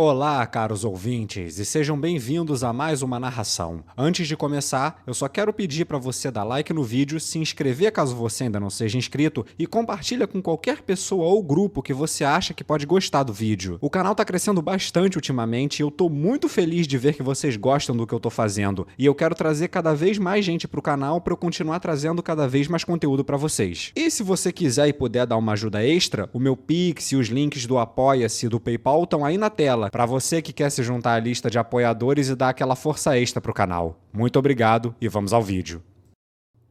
Olá, caros ouvintes, e sejam bem-vindos a mais uma narração. Antes de começar, eu só quero pedir para você dar like no vídeo, se inscrever caso você ainda não seja inscrito e compartilha com qualquer pessoa ou grupo que você acha que pode gostar do vídeo. O canal tá crescendo bastante ultimamente e eu tô muito feliz de ver que vocês gostam do que eu tô fazendo, e eu quero trazer cada vez mais gente pro canal para eu continuar trazendo cada vez mais conteúdo para vocês. E se você quiser e puder dar uma ajuda extra, o meu Pix e os links do Apoia-se e do PayPal estão aí na tela, para você que quer se juntar à lista de apoiadores e dar aquela força extra pro canal. Muito obrigado e vamos ao vídeo.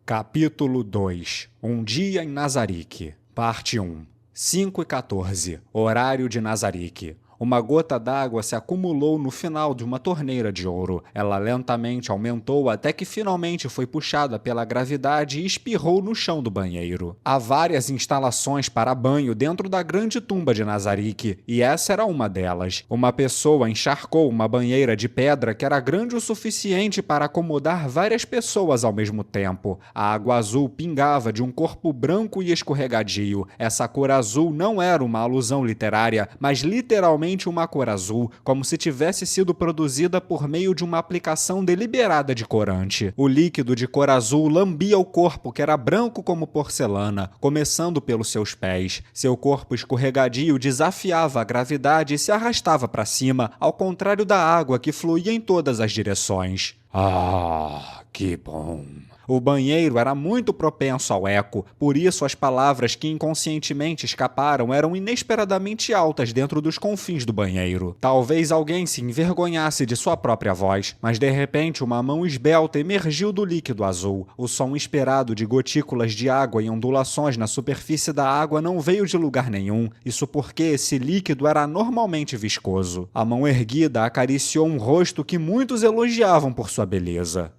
Capítulo 2. Um dia em Nazarick. Parte 1. 5h14. Horário de Nazarick. Uma gota d'água se acumulou no final de uma torneira de ouro. Ela lentamente aumentou até que finalmente foi puxada pela gravidade e espirrou no chão do banheiro. Há várias instalações para banho dentro da grande tumba de Nazarick, e essa era uma delas. Uma pessoa encharcou uma banheira de pedra que era grande o suficiente para acomodar várias pessoas ao mesmo tempo. A água azul pingava de um corpo branco e escorregadio. Essa cor azul não era uma alusão literária, mas literalmente uma cor azul, como se tivesse sido produzida por meio de uma aplicação deliberada de corante. O líquido de cor azul lambia o corpo, que era branco como porcelana, começando pelos seus pés. Seu corpo escorregadio desafiava a gravidade e se arrastava para cima, ao contrário da água que fluía em todas as direções. Ah, que bom! O banheiro era muito propenso ao eco, por isso as palavras que inconscientemente escaparam eram inesperadamente altas dentro dos confins do banheiro. Talvez alguém se envergonhasse de sua própria voz, mas de repente uma mão esbelta emergiu do líquido azul. O som esperado de gotículas de água e ondulações na superfície da água não veio de lugar nenhum, isso porque esse líquido era anormalmente viscoso. A mão erguida acariciou um rosto que muitos elogiavam por sua beleza.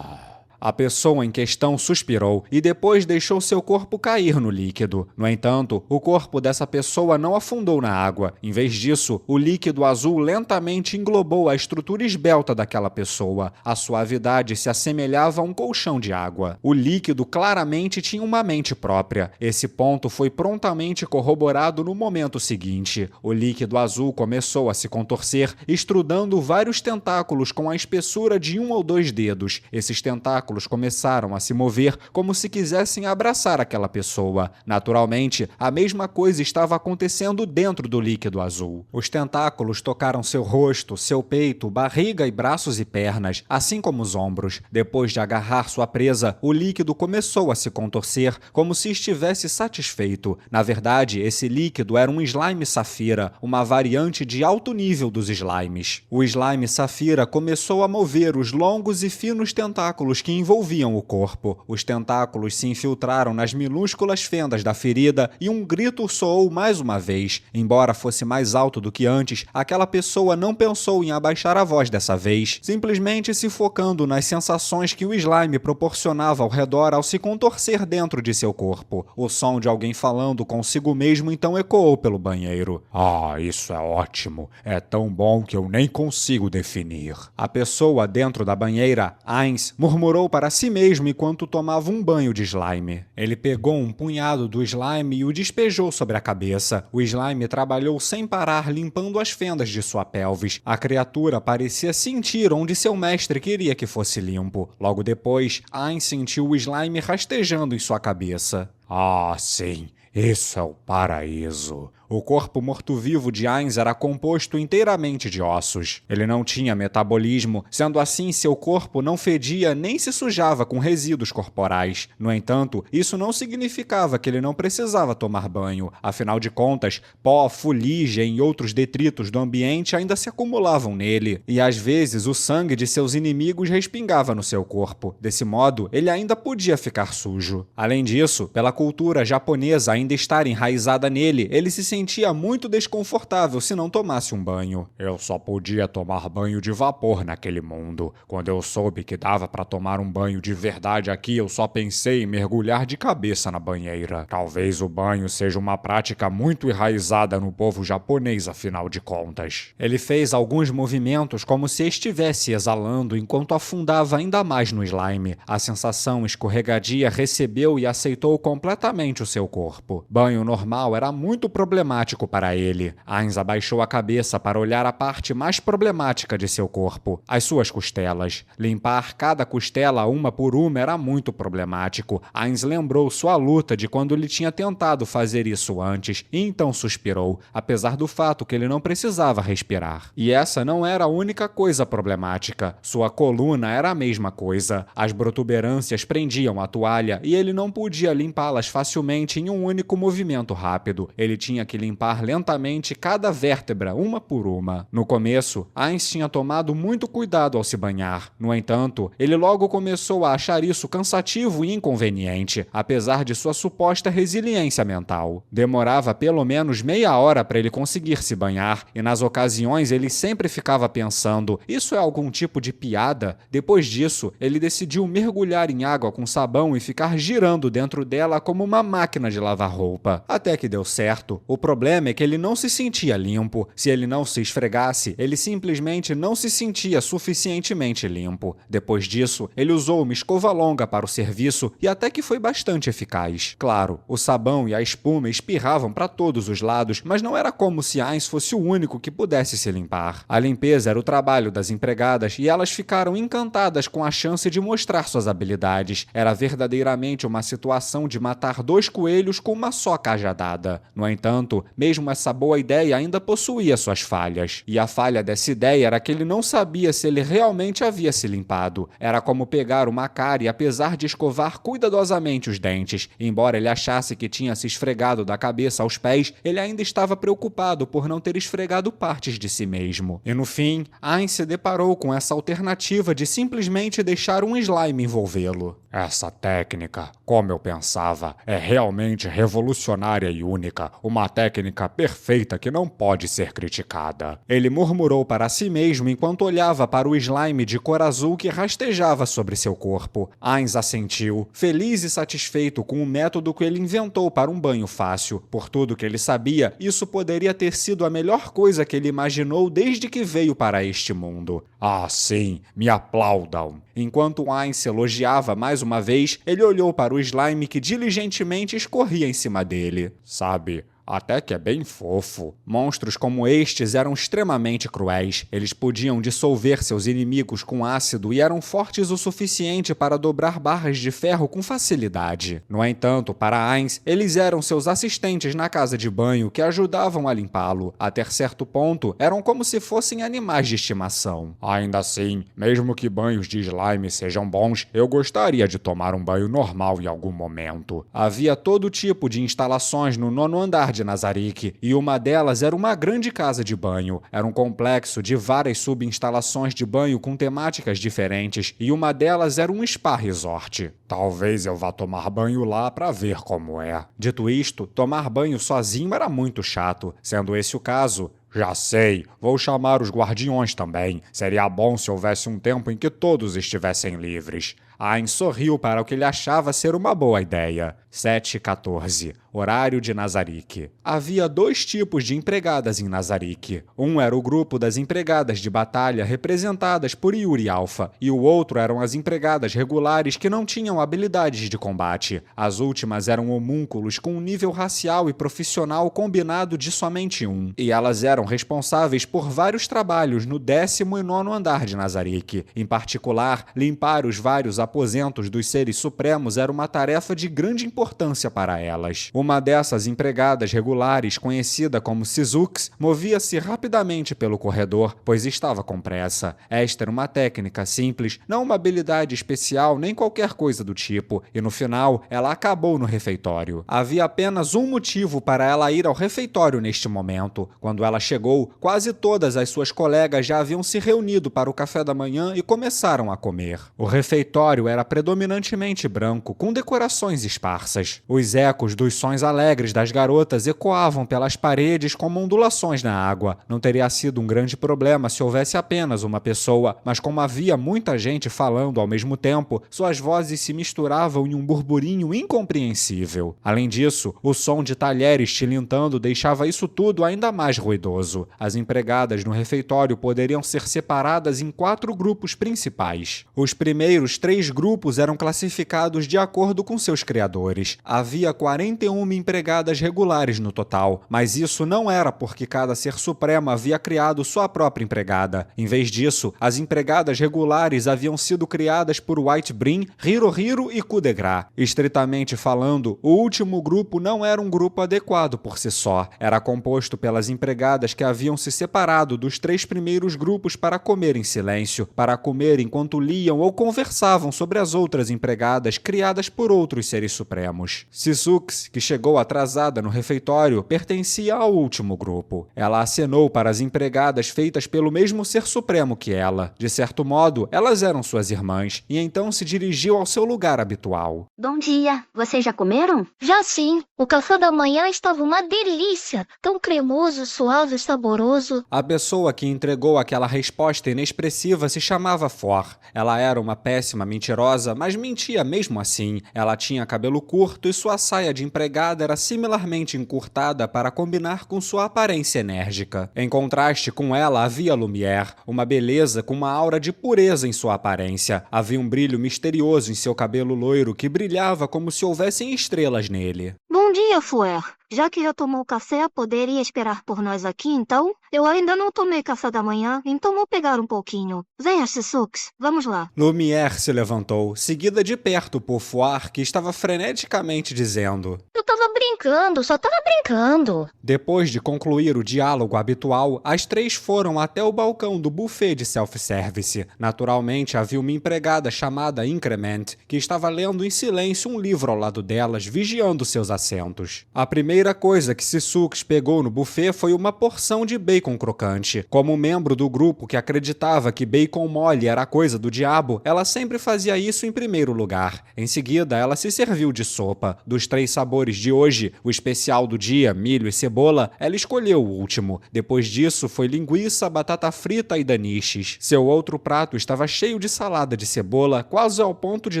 A pessoa em questão suspirou e depois deixou seu corpo cair no líquido. No entanto, o corpo dessa pessoa não afundou na água. Em vez disso, o líquido azul lentamente englobou a estrutura esbelta daquela pessoa. A suavidade se assemelhava a um colchão de água. O líquido claramente tinha uma mente própria. Esse ponto foi prontamente corroborado no momento seguinte. O líquido azul começou a se contorcer, estrudando vários tentáculos com a espessura de 1 ou 2 dedos. Esses tentáculos começaram a se mover como se quisessem abraçar aquela pessoa. Naturalmente, a mesma coisa estava acontecendo dentro do líquido azul. Os tentáculos tocaram seu rosto, seu peito, barriga e braços e pernas, assim como os ombros. Depois de agarrar sua presa, o líquido começou a se contorcer como se estivesse satisfeito. Na verdade, esse líquido era um slime safira, uma variante de alto nível dos slimes. O slime safira começou a mover os longos e finos tentáculos que envolviam o corpo. Os tentáculos se infiltraram nas minúsculas fendas da ferida e um grito soou mais uma vez. Embora fosse mais alto do que antes, aquela pessoa não pensou em abaixar a voz dessa vez, simplesmente se focando nas sensações que o slime proporcionava ao redor ao se contorcer dentro de seu corpo. O som de alguém falando consigo mesmo então ecoou pelo banheiro. Ah, isso é ótimo. É tão bom que eu nem consigo definir. A pessoa dentro da banheira, Ainz, murmurou para si mesmo enquanto tomava um banho de slime. Ele pegou um punhado do slime e o despejou sobre a cabeça. O slime trabalhou sem parar limpando as fendas de sua pelvis. A criatura parecia sentir onde seu mestre queria que fosse limpo. Logo depois, Ainz sentiu o slime rastejando em sua cabeça. Ah, sim. Isso é o paraíso. O corpo morto-vivo de Ainz era composto inteiramente de ossos. Ele não tinha metabolismo, sendo assim seu corpo não fedia nem se sujava com resíduos corporais. No entanto, isso não significava que ele não precisava tomar banho. Afinal de contas, pó, fuligem e outros detritos do ambiente ainda se acumulavam nele, e às vezes o sangue de seus inimigos respingava no seu corpo. Desse modo, ele ainda podia ficar sujo. Além disso, pela cultura japonesa ainda estar enraizada nele, ele se sentia muito desconfortável se não tomasse um banho. Eu só podia tomar banho de vapor naquele mundo. Quando eu soube que dava para tomar um banho de verdade aqui, eu só pensei em mergulhar de cabeça na banheira. Talvez o banho seja uma prática muito enraizada no povo japonês, afinal de contas. Ele fez alguns movimentos como se estivesse exalando enquanto afundava ainda mais no slime. A sensação escorregadia recebeu e aceitou completamente o seu corpo. Banho normal era muito problemático problemático para ele. Ainz abaixou a cabeça para olhar a parte mais problemática de seu corpo, as suas costelas. Limpar cada costela uma por uma era muito problemático. Ainz lembrou sua luta de quando ele tinha tentado fazer isso antes e então suspirou, apesar do fato que ele não precisava respirar. E essa não era a única coisa problemática. Sua coluna era a mesma coisa. As protuberâncias prendiam a toalha e ele não podia limpá-las facilmente em um único movimento rápido. Ele tinha que limpar lentamente cada vértebra, uma por uma. No começo, Ainz tinha tomado muito cuidado ao se banhar. No entanto, ele logo começou a achar isso cansativo e inconveniente, apesar de sua suposta resiliência mental. Demorava pelo menos meia hora para ele conseguir se banhar, e nas ocasiões ele sempre ficava pensando: isso é algum tipo de piada? Depois disso, ele decidiu mergulhar em água com sabão e ficar girando dentro dela como uma máquina de lavar roupa. Até que deu certo. O problema é que ele não se sentia limpo. Se ele não se esfregasse, ele simplesmente não se sentia suficientemente limpo. Depois disso, ele usou uma escova longa para o serviço e até que foi bastante eficaz. Claro, o sabão e a espuma espirravam para todos os lados, mas não era como se Ainz fosse o único que pudesse se limpar. A limpeza era o trabalho das empregadas e elas ficaram encantadas com a chance de mostrar suas habilidades. Era verdadeiramente uma situação de matar 2 coelhos com uma só cajadada. No entanto, mesmo essa boa ideia ainda possuía suas falhas. E a falha dessa ideia era que ele não sabia se ele realmente havia se limpado. Era como pegar uma cárie apesar de escovar cuidadosamente os dentes. Embora ele achasse que tinha se esfregado da cabeça aos pés, ele ainda estava preocupado por não ter esfregado partes de si mesmo. E no fim, Ainz se deparou com essa alternativa de simplesmente deixar um slime envolvê-lo. Essa técnica, como eu pensava, é realmente revolucionária e única, uma técnica perfeita que não pode ser criticada. Ele murmurou para si mesmo enquanto olhava para o slime de cor azul que rastejava sobre seu corpo. Ainz assentiu, feliz e satisfeito com o método que ele inventou para um banho fácil. Por tudo que ele sabia, isso poderia ter sido a melhor coisa que ele imaginou desde que veio para este mundo. Ah, sim, me aplaudam. Enquanto Ainz se elogiava mais uma vez, ele olhou para o slime que diligentemente escorria em cima dele. Sabe, até que é bem fofo. Monstros como estes eram extremamente cruéis. Eles podiam dissolver seus inimigos com ácido e eram fortes o suficiente para dobrar barras de ferro com facilidade. No entanto, para Ainz, eles eram seus assistentes na casa de banho que ajudavam a limpá-lo. Até certo ponto, eram como se fossem animais de estimação. Ainda assim, mesmo que banhos de slime sejam bons, eu gostaria de tomar um banho normal em algum momento. Havia todo tipo de instalações no 9º andar de Nazarick, e uma delas era uma grande casa de banho. Era um complexo de várias subinstalações de banho com temáticas diferentes, e uma delas era um spa resort. Talvez eu vá tomar banho lá para ver como é. Dito isto, tomar banho sozinho era muito chato. Sendo esse o caso, já sei, vou chamar os guardiões também. Seria bom se houvesse um tempo em que todos estivessem livres. Ainz sorriu para o que ele achava ser uma boa ideia. 7h14, horário de Nazarick. Havia 2 tipos de empregadas em Nazarick. Um era o grupo das empregadas de batalha representadas por Yuri Alpha, e o outro eram as empregadas regulares que não tinham habilidades de combate. As últimas eram homúnculos com um nível racial e profissional combinado de somente 1, e elas eram responsáveis por vários trabalhos no 10º e 9º andar de Nazarick. Em particular, limpar os vários aposentos dos seres supremos era uma tarefa de grande importância para elas. Uma dessas empregadas regulares, conhecida como Sizux, movia-se rapidamente pelo corredor, pois estava com pressa. Esta era uma técnica simples, não uma habilidade especial nem qualquer coisa do tipo, e no final, ela acabou no refeitório. Havia apenas um motivo para ela ir ao refeitório neste momento. Quando ela chegou, quase todas as suas colegas já haviam se reunido para o café da manhã e começaram a comer. O refeitório era predominantemente branco, com decorações esparsas. Os ecos dos sons alegres das garotas ecoavam pelas paredes como ondulações na água. Não teria sido um grande problema se houvesse apenas uma pessoa, mas como havia muita gente falando ao mesmo tempo, suas vozes se misturavam em um burburinho incompreensível. Além disso, o som de talheres tilintando deixava isso tudo ainda mais ruidoso. As empregadas no refeitório poderiam ser separadas em 4 grupos principais. Os primeiros 3 grupos eram classificados de acordo com seus criadores. trabalhadores. Havia 41 empregadas regulares no total, mas isso não era porque cada ser supremo havia criado sua própria empregada. Em vez disso, as empregadas regulares haviam sido criadas por White Brim, Hirohiro e Kudegra. Estritamente falando, o último grupo não era um grupo adequado por si só. Era composto pelas empregadas que haviam se separado dos 3 primeiros grupos para comer em silêncio, para comer enquanto liam ou conversavam sobre as outras empregadas criadas por outros seres supremos. Sisux, que chegou atrasada no refeitório, pertencia ao último grupo. Ela acenou para as empregadas feitas pelo mesmo ser supremo que ela. De certo modo, elas eram suas irmãs, e então se dirigiu ao seu lugar habitual. Bom dia, vocês já comeram? Já sim, o café da manhã estava uma delícia, tão cremoso, suave e saboroso. A pessoa que entregou aquela resposta inexpressiva se chamava For. Ela era uma péssima mentirosa, mas mentia mesmo assim. Ela tinha cabelo curto e sua saia de empregada era similarmente encurtada para combinar com sua aparência enérgica. Em contraste com ela havia Lumière, uma beleza com uma aura de pureza em sua aparência. Havia um brilho misterioso em seu cabelo loiro que brilhava como se houvessem estrelas nele. Bom dia, Fuer. Já que já tomou café, poderia esperar por nós aqui, então? Eu ainda não tomei café da manhã, então vou pegar um pouquinho. Venha, Sisux, vamos lá. Lumière se levantou, seguida de perto por Fuar, que estava freneticamente dizendo: Eu tava brincando, só tava brincando. Depois de concluir o diálogo habitual, as 3 foram até o balcão do buffet de self-service. Naturalmente, havia uma empregada chamada Increment, que estava lendo em silêncio um livro ao lado delas, vigiando seus assentos. A primeira coisa que Sisux pegou no buffet foi uma porção de bacon crocante. Como membro do grupo que acreditava que bacon mole era coisa do diabo, ela sempre fazia isso em primeiro lugar. Em seguida, ela se serviu de sopa. Dos 3 sabores de hoje, o especial do dia, milho e cebola, ela escolheu o último. Depois disso, foi linguiça, batata frita e daniches. Seu outro prato estava cheio de salada de cebola, quase ao ponto de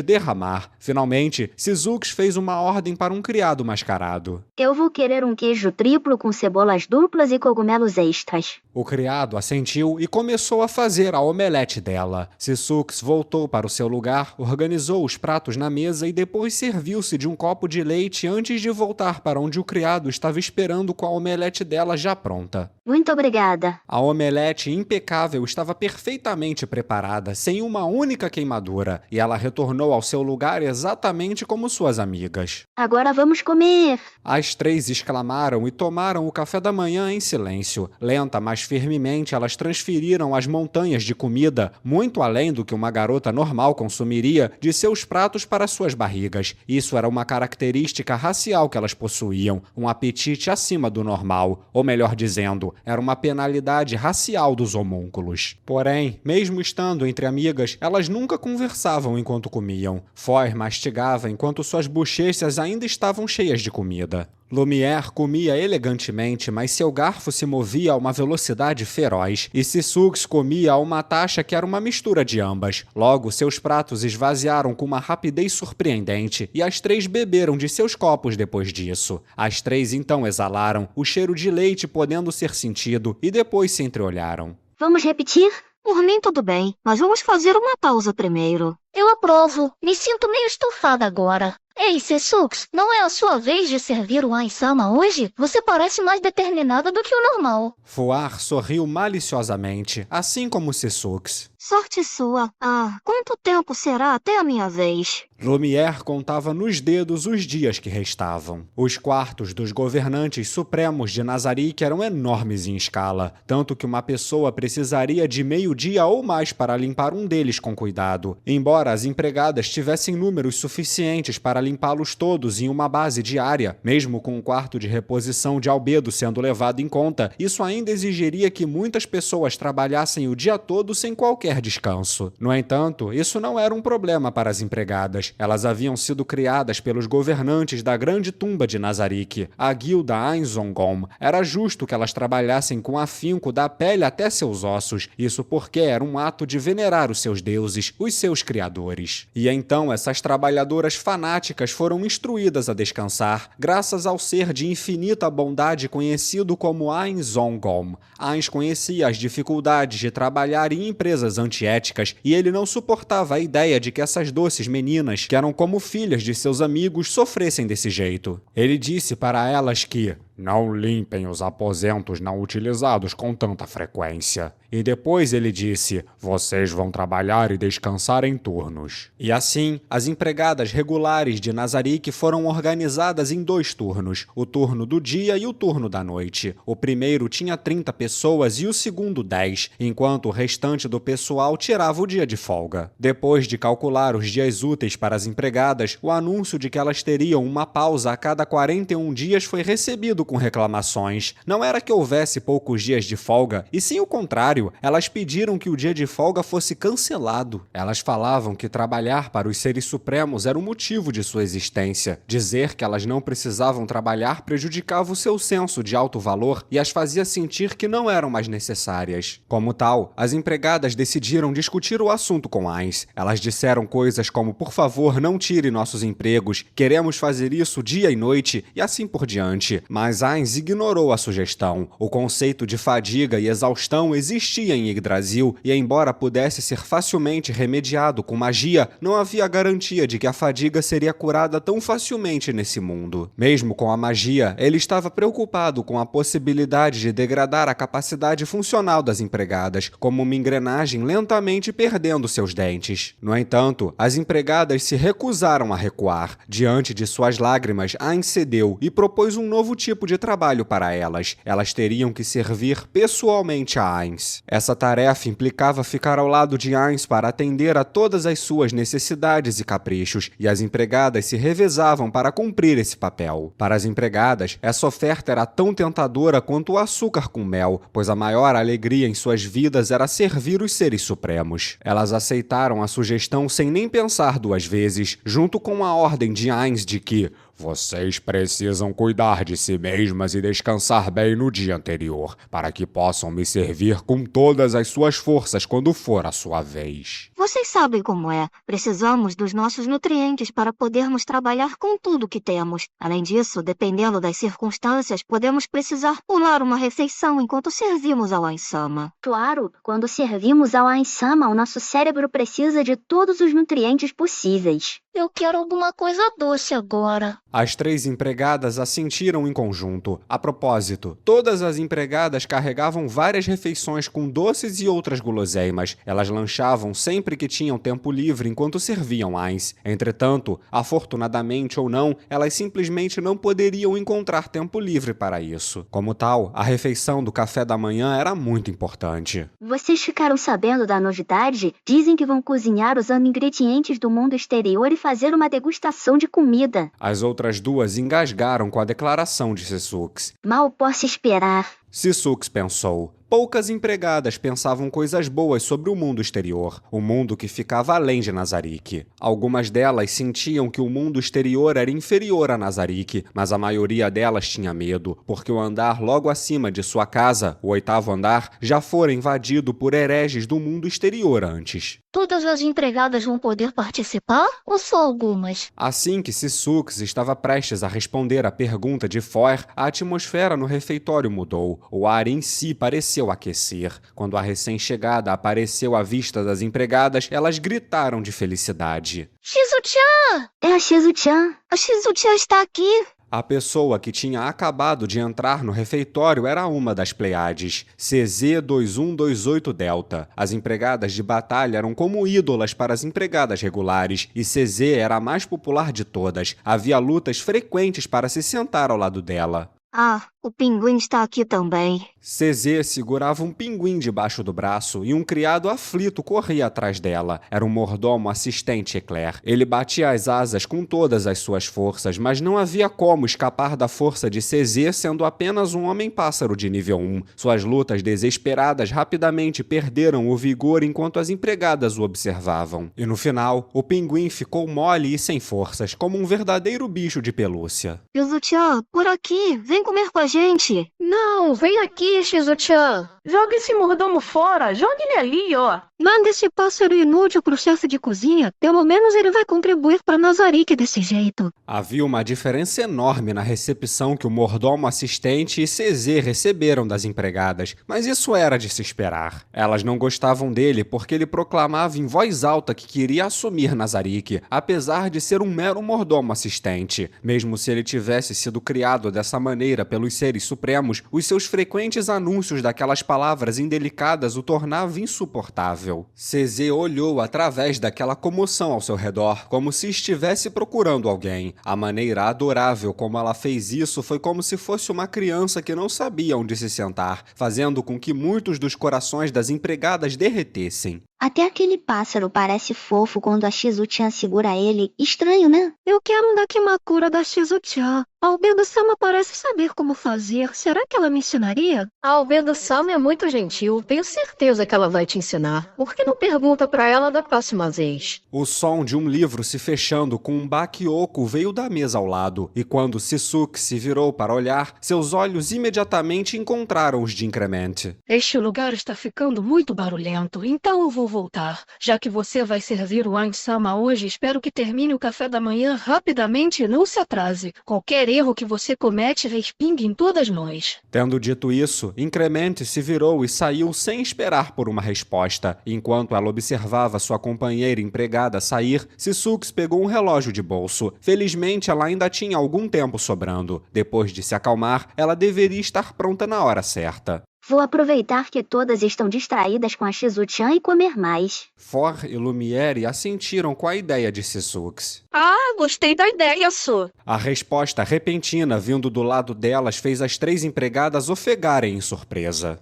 derramar. Finalmente, Sisux fez uma ordem para um criado mascarado. Eu vou querer um queijo triplo com cebolas duplas e cogumelos extras. O criado assentiu e começou a fazer a omelete dela. Sisux voltou para o seu lugar, organizou os pratos na mesa e depois serviu-se de um copo de leite antes de voltar para onde o criado estava esperando com a omelete dela já pronta. Muito obrigada. A omelete impecável estava perfeitamente preparada, sem uma única queimadura, e ela retornou ao seu lugar exatamente como suas amigas. Agora vamos comer. As 3 exclamaram e tomaram o café da manhã em silêncio. Lenta, mas firmemente, elas transferiram as montanhas de comida, muito além do que uma garota normal consumiria, de seus pratos para suas barrigas. Isso era uma característica racial que elas possuíam, um apetite acima do normal, ou melhor dizendo, era uma penalidade racial dos homúnculos. Porém, mesmo estando entre amigas, elas nunca conversavam enquanto comiam. Foy mastigava enquanto suas bochechas ainda estavam cheias de comida. Lumière comia elegantemente, mas seu garfo se movia a uma velocidade feroz, e Sisux comia a uma taxa que era uma mistura de ambas. Logo, seus pratos esvaziaram com uma rapidez surpreendente, e as 3 beberam de seus copos depois disso. As 3 então exalaram, o cheiro de leite podendo ser sentido, e depois se entreolharam. Vamos repetir? Por mim tudo bem, mas vamos fazer uma pausa primeiro. Eu aprovo, me sinto meio estufada agora. Ei, Sisux, não é a sua vez de servir o Ain-sama hoje? Você parece mais determinada do que o normal. Fuar sorriu maliciosamente, assim como Sisux. Sorte sua. Ah, quanto tempo será até a minha vez? Lumière contava nos dedos os dias que restavam. Os quartos dos governantes supremos de Nazarick eram enormes em escala, tanto que uma pessoa precisaria de meio-dia ou mais para limpar um deles com cuidado. Embora as empregadas tivessem números suficientes para limpá-los todos em uma base diária, mesmo com um quarto de reposição de albedo sendo levado em conta, isso ainda exigiria que muitas pessoas trabalhassem o dia todo sem qualquer descanso. No entanto, isso não era um problema para as empregadas. Elas haviam sido criadas pelos governantes da grande tumba de Nazarick, a guilda Ainzongom. Era justo que elas trabalhassem com afinco da pele até seus ossos, isso porque era um ato de venerar os seus deuses, os seus criadores. E então essas trabalhadoras fanáticas foram instruídas a descansar, graças ao ser de infinita bondade conhecido como Ainzongom. Ains conhecia as dificuldades de trabalhar em empresas condutas antiéticas e ele não suportava a ideia de que essas doces meninas, que eram como filhas de seus amigos, sofressem desse jeito. Ele disse para elas que não limpem os aposentos não utilizados com tanta frequência. E depois ele disse, vocês vão trabalhar e descansar em turnos. E assim, as empregadas regulares de Nazarick foram organizadas em 2 turnos, o turno do dia e o turno da noite. O primeiro tinha 30 pessoas e o segundo 10, enquanto o restante do pessoal tirava o dia de folga. Depois de calcular os dias úteis para as empregadas, o anúncio de que elas teriam uma pausa a cada 41 dias foi recebido com reclamações. Não era que houvesse poucos dias de folga, e sim o contrário, elas pediram que o dia de folga fosse cancelado. Elas falavam que trabalhar para os seres supremos era o motivo de sua existência. Dizer que elas não precisavam trabalhar prejudicava o seu senso de alto valor e as fazia sentir que não eram mais necessárias. Como tal, as empregadas decidiram discutir o assunto com Ainz. Elas disseram coisas como, por favor, não tire nossos empregos, queremos fazer isso dia e noite, e assim por diante. Mas Ainz ignorou a sugestão. O conceito de fadiga e exaustão existia em Yggdrasil, e embora pudesse ser facilmente remediado com magia, não havia garantia de que a fadiga seria curada tão facilmente nesse mundo. Mesmo com a magia, ele estava preocupado com a possibilidade de degradar a capacidade funcional das empregadas, como uma engrenagem lentamente perdendo seus dentes. No entanto, as empregadas se recusaram a recuar. Diante de suas lágrimas, Ainz cedeu e propôs um novo tipo de trabalho para elas. Elas teriam que servir pessoalmente a Ainz. Essa tarefa implicava ficar ao lado de Ainz para atender a todas as suas necessidades e caprichos, e as empregadas se revezavam para cumprir esse papel. Para as empregadas, essa oferta era tão tentadora quanto o açúcar com mel, pois a maior alegria em suas vidas era servir os seres supremos. Elas aceitaram a sugestão sem nem pensar 2 vezes, junto com a ordem de Ainz de que vocês precisam cuidar de si mesmas e descansar bem no dia anterior, para que possam me servir com todas as suas forças quando for a sua vez. Vocês sabem como é. Precisamos dos nossos nutrientes para podermos trabalhar com tudo que temos. Além disso, dependendo das circunstâncias, podemos precisar pular uma refeição enquanto servimos ao Ainsama. Claro, quando servimos ao Ainsama, o nosso cérebro precisa de todos os nutrientes possíveis. Eu quero alguma coisa doce agora. As 3 empregadas assentiram em conjunto. A propósito, todas as empregadas carregavam várias refeições com doces e outras guloseimas. Elas lanchavam sempre que tinham tempo livre enquanto serviam Ainz. Entretanto, afortunadamente ou não, elas simplesmente não poderiam encontrar tempo livre para isso. Como tal, a refeição do café da manhã era muito importante. Vocês ficaram sabendo da novidade? Dizem que vão cozinhar usando ingredientes do mundo exterior e fazer uma degustação de comida. As outras 2 engasgaram com a declaração de Sisux. Mal posso esperar. Sisux pensou. Poucas empregadas pensavam coisas boas sobre o mundo exterior, o mundo que ficava além de Nazarick. Algumas delas sentiam que o mundo exterior era inferior a Nazarick, mas a maioria delas tinha medo, porque o andar logo acima de sua casa, o 8º andar, já fora invadido por hereges do mundo exterior antes. Todas as empregadas vão poder participar ou só algumas? Assim que Sisux estava prestes a responder à pergunta de Foer, a atmosfera no refeitório mudou. O ar em si pareceu aquecer. Quando a recém-chegada apareceu à vista das empregadas, elas gritaram de felicidade. Shizu-chan! É a Shizu-chan. A Shizu-chan está aqui! A pessoa que tinha acabado de entrar no refeitório era uma das Pleiades, CZ2128 Delta. As empregadas de batalha eram como ídolas para as empregadas regulares, e CZ era a mais popular de todas. Havia lutas frequentes para se sentar ao lado dela. Ah, o pinguim está aqui também. CZ segurava um pinguim debaixo do braço e um criado aflito corria atrás dela. Era um mordomo assistente Eclair. Ele batia as asas com todas as suas forças, mas não havia como escapar da força de CZ sendo apenas um homem-pássaro de nível 1. Suas lutas desesperadas rapidamente perderam o vigor enquanto as empregadas o observavam. E no final, o pinguim ficou mole e sem forças, como um verdadeiro bicho de pelúcia. Shizu-chan, por aqui, vem comer com a gente. Não, vem aqui. aí, Shizu-chan. Joga esse mordomo fora, joga ele ali, ó. Manda esse pássaro inútil pro chefe de cozinha. Pelo menos ele vai contribuir pra Nazarick desse jeito. Havia uma diferença enorme na recepção que o mordomo assistente e CZ receberam das empregadas, mas isso era de se esperar. Elas não gostavam dele porque ele proclamava em voz alta que queria assumir Nazarick, apesar de ser um mero mordomo assistente. Mesmo se ele tivesse sido criado dessa maneira pelos seres supremos, os seus frequentes anúncios daquelas palavras indelicadas o tornavam insuportável. CZ olhou através daquela comoção ao seu redor, como se estivesse procurando alguém. A maneira adorável como ela fez isso foi como se fosse uma criança que não sabia onde se sentar, fazendo com que muitos dos corações das empregadas derretessem. Até aquele pássaro parece fofo quando a Shizu-chan segura ele. Estranho, né? Eu quero um Dakimakura da Shizu-chan. A Albedo-sama parece saber como fazer. Será que ela me ensinaria? A Albedo-sama é muito gentil, tenho certeza que ela vai te ensinar. Por que não pergunta pra ela da próxima vez? O som de um livro se fechando com um bakyoku veio da mesa ao lado, e quando Sisuke se virou para olhar, seus olhos imediatamente encontraram os de Increment. Este lugar está ficando muito barulhento, então eu vou voltar. Já que você vai servir o Ain-sama hoje, espero que termine o café da manhã rapidamente e não se atrase. Qualquer erro que você comete respingue em todas nós. Tendo dito isso, Increment se virou e saiu sem esperar por uma resposta. Enquanto ela observava sua companheira empregada sair, Sisuke pegou um relógio de bolso. Felizmente, ela ainda tinha algum tempo sobrando. Depois de se acalmar, ela deveria estar pronta na hora certa. Vou aproveitar que todas estão distraídas com a Shizu-chan e comer mais. For e Lumiere assentiram com a ideia de Sisuke. Ah, gostei da ideia, Su. A resposta repentina vindo do lado delas fez as 3 empregadas ofegarem em surpresa.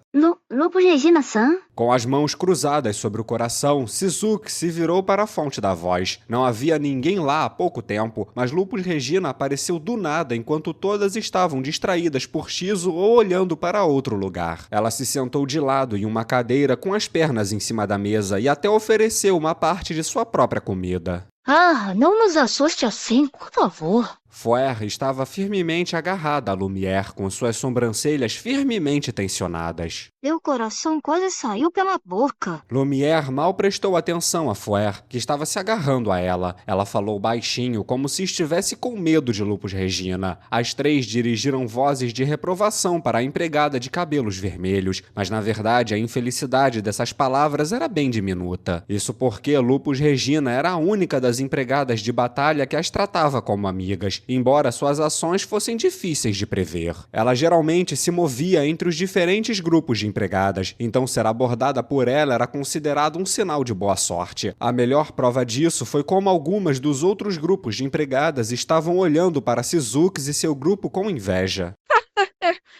Lupus Regina-san? Com as mãos cruzadas sobre o coração, Sisuke se virou para a fonte da voz. Não havia ninguém lá há pouco tempo, mas Lupus Regina apareceu do nada enquanto todas estavam distraídas por Shizu ou olhando para outro lugar. Ela se sentou de lado em uma cadeira com as pernas em cima da mesa e até ofereceu uma parte de sua própria comida. Ah, não nos assuste assim, por favor. Foer estava firmemente agarrada a Lumière, com suas sobrancelhas firmemente tensionadas. Meu coração quase saiu pela boca. Lumière mal prestou atenção a Foer, que estava se agarrando a ela. Ela falou baixinho, como se estivesse com medo de Lupus Regina. As 3 dirigiram vozes de reprovação para a empregada de cabelos vermelhos, mas na verdade a infelicidade dessas palavras era bem diminuta. Isso porque Lupus Regina era a única das empregadas de batalha que as tratava como amigas, embora suas ações fossem difíceis de prever. Ela geralmente se movia entre os diferentes grupos de empregadas, então ser abordada por ela era considerado um sinal de boa sorte. A melhor prova disso foi como algumas dos outros grupos de empregadas estavam olhando para Sisuke e seu grupo com inveja.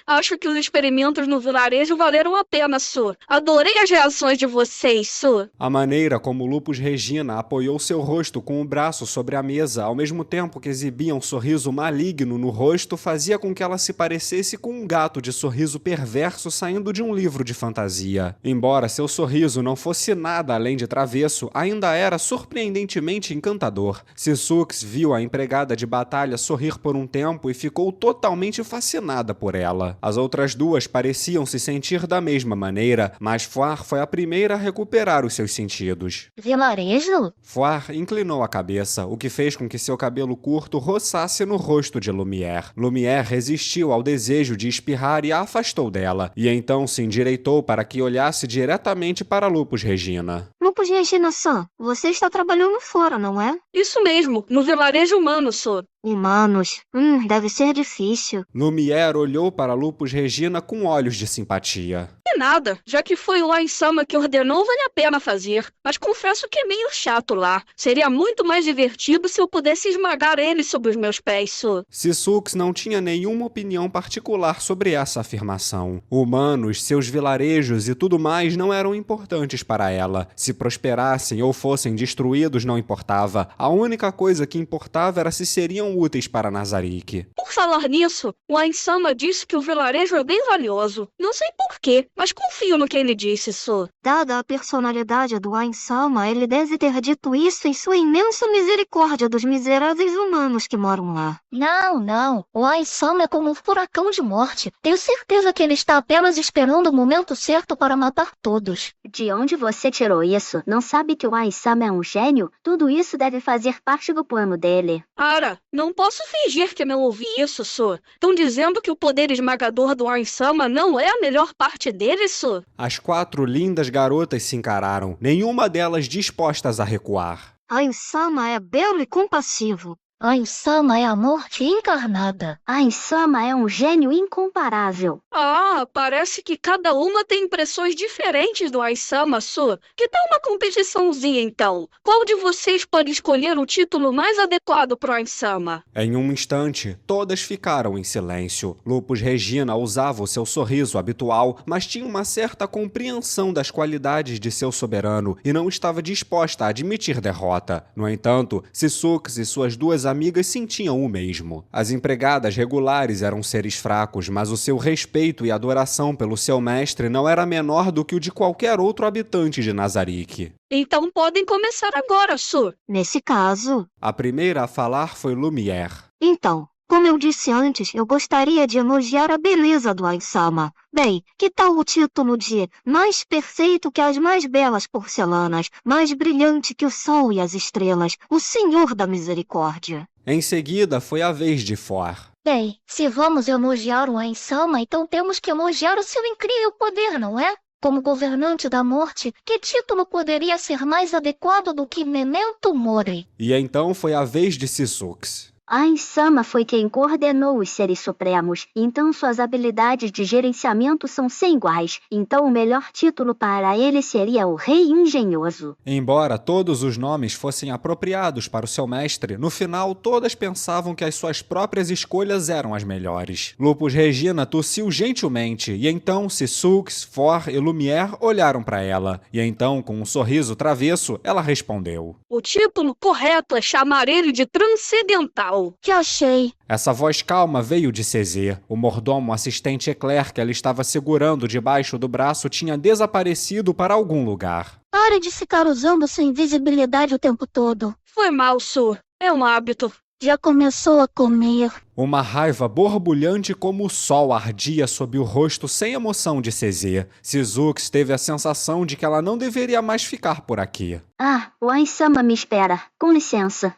Acho que os experimentos no vilarejo valeram a pena, Su. Adorei as reações de vocês, Su. A maneira como Lupus Regina apoiou seu rosto com o braço sobre a mesa, ao mesmo tempo que exibia um sorriso maligno no rosto, fazia com que ela se parecesse com um gato de sorriso perverso saindo de um livro de fantasia. Embora seu sorriso não fosse nada além de travesso, ainda era surpreendentemente encantador. Sisuke viu a empregada de batalha sorrir por um tempo e ficou totalmente fascinada por ela. As outras 2 pareciam se sentir da mesma maneira, mas Foar foi a primeira a recuperar os seus sentidos. Vilarejo? Foar inclinou a cabeça, o que fez com que seu cabelo curto roçasse no rosto de Lumière. Lumière resistiu ao desejo de espirrar e a afastou dela, e então se endireitou para que olhasse diretamente para Lupus Regina. Lupus Regina-san, você está trabalhando fora, não é? Isso mesmo, no vilarejo humano, Su. Humanos. Deve ser difícil. Lumière olhou para Lupus Regina com olhos de simpatia. É nada, já que foi o Ain-sama que ordenou, vale a pena fazer. Mas confesso que é meio chato lá. Seria muito mais divertido se eu pudesse esmagar ele sob os meus pés, Su. Sisuke não tinha nenhuma opinião particular sobre essa afirmação. Humanos, seus vilarejos e tudo mais não eram importantes para ela. Se prosperassem ou fossem destruídos não importava. A única coisa que importava era se seriam seriam úteis para Nazarick. Por falar nisso, o Ain-sama disse que o vilarejo é bem valioso. Não sei porquê, mas confio no que ele disse, Su. Dada a personalidade do Ain-sama, ele deve ter dito isso em sua imensa misericórdia dos miseráveis humanos que moram lá. Não. O Ain-sama é como um furacão de morte. Tenho certeza que ele está apenas esperando o momento certo para matar todos. De onde você tirou isso? Não sabe que o Ain-sama é um gênio? Tudo isso deve fazer parte do plano dele. Ara, não posso fingir que não ouvi isso, Su. Estão dizendo que o poder esmagador do Ain-sama não é a melhor parte dele, Su? As 4 lindas garotas se encararam, nenhuma delas dispostas a recuar. Ain-sama é belo e compassivo. Ain-sama é a morte encarnada. Ain-sama é um gênio incomparável. Ah, parece que cada uma tem impressões diferentes do Ain-sama, Su. Que tal uma competiçãozinha, então? Qual de vocês pode escolher o título mais adequado pro Ain-sama? Em um instante, todas ficaram em silêncio. Lupus Regina usava o seu sorriso habitual, mas tinha uma certa compreensão das qualidades de seu soberano e não estava disposta a admitir derrota. No entanto, Sisux e suas 2 amigas sentiam o mesmo. As empregadas regulares eram seres fracos, mas o seu respeito e adoração pelo seu mestre não era menor do que o de qualquer outro habitante de Nazarick. Então podem começar agora, Su. Nesse caso... A primeira a falar foi Lumière. Então, como eu disse antes, eu gostaria de elogiar a beleza do Ain-sama. Bem, que tal o título de mais perfeito que as mais belas porcelanas, mais brilhante que o sol e as estrelas, o Senhor da Misericórdia? Em seguida, foi a vez de For. Bem, se vamos elogiar o Ain-sama, então temos que elogiar o seu incrível poder, não é? Como governante da morte, que título poderia ser mais adequado do que Memento Mori? E então foi a vez de Sisux. Ain-sama foi quem coordenou os seres supremos, então suas habilidades de gerenciamento são sem iguais. Então o melhor título para ele seria o Rei Engenhoso. Embora todos os nomes fossem apropriados para o seu mestre, no final todas pensavam que as suas próprias escolhas eram as melhores. Lupus Regina tossiu gentilmente, e então Sisux, For e Lumière olharam para ela. E então, com um sorriso travesso, ela respondeu. O título correto é chamar ele de Transcendental. Que achei. Essa voz calma veio de César. O mordomo assistente Eclair que ela estava segurando debaixo do braço tinha desaparecido para algum lugar. Pare de ficar usando sua invisibilidade o tempo todo. Foi mal, Su. É um hábito. Já começou a comer. Uma raiva borbulhante como o sol ardia sob o rosto sem emoção de César. Sisux teve a sensação de que ela não deveria mais ficar por aqui. Ah, o Ain-sama me espera. Com licença.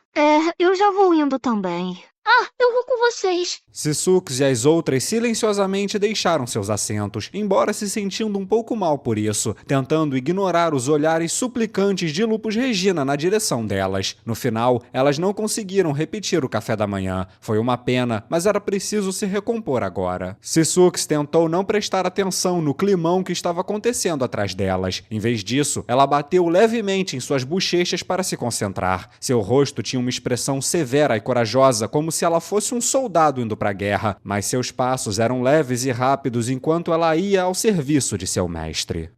Eu já vou indo também. Ah, eu vou com vocês. Sisux e as outras silenciosamente deixaram seus assentos, embora se sentindo um pouco mal por isso, tentando ignorar os olhares suplicantes de Lupus Regina na direção delas. No final, elas não conseguiram repetir o café da manhã. Foi uma pena, mas era preciso se recompor agora. Sisux tentou não prestar atenção no climão que estava acontecendo atrás delas. Em vez disso, ela bateu levemente em suas bochechas para se concentrar. Seu rosto tinha uma expressão severa e corajosa, como se ela fosse um soldado indo para a guerra, mas seus passos eram leves e rápidos enquanto ela ia ao serviço de seu mestre.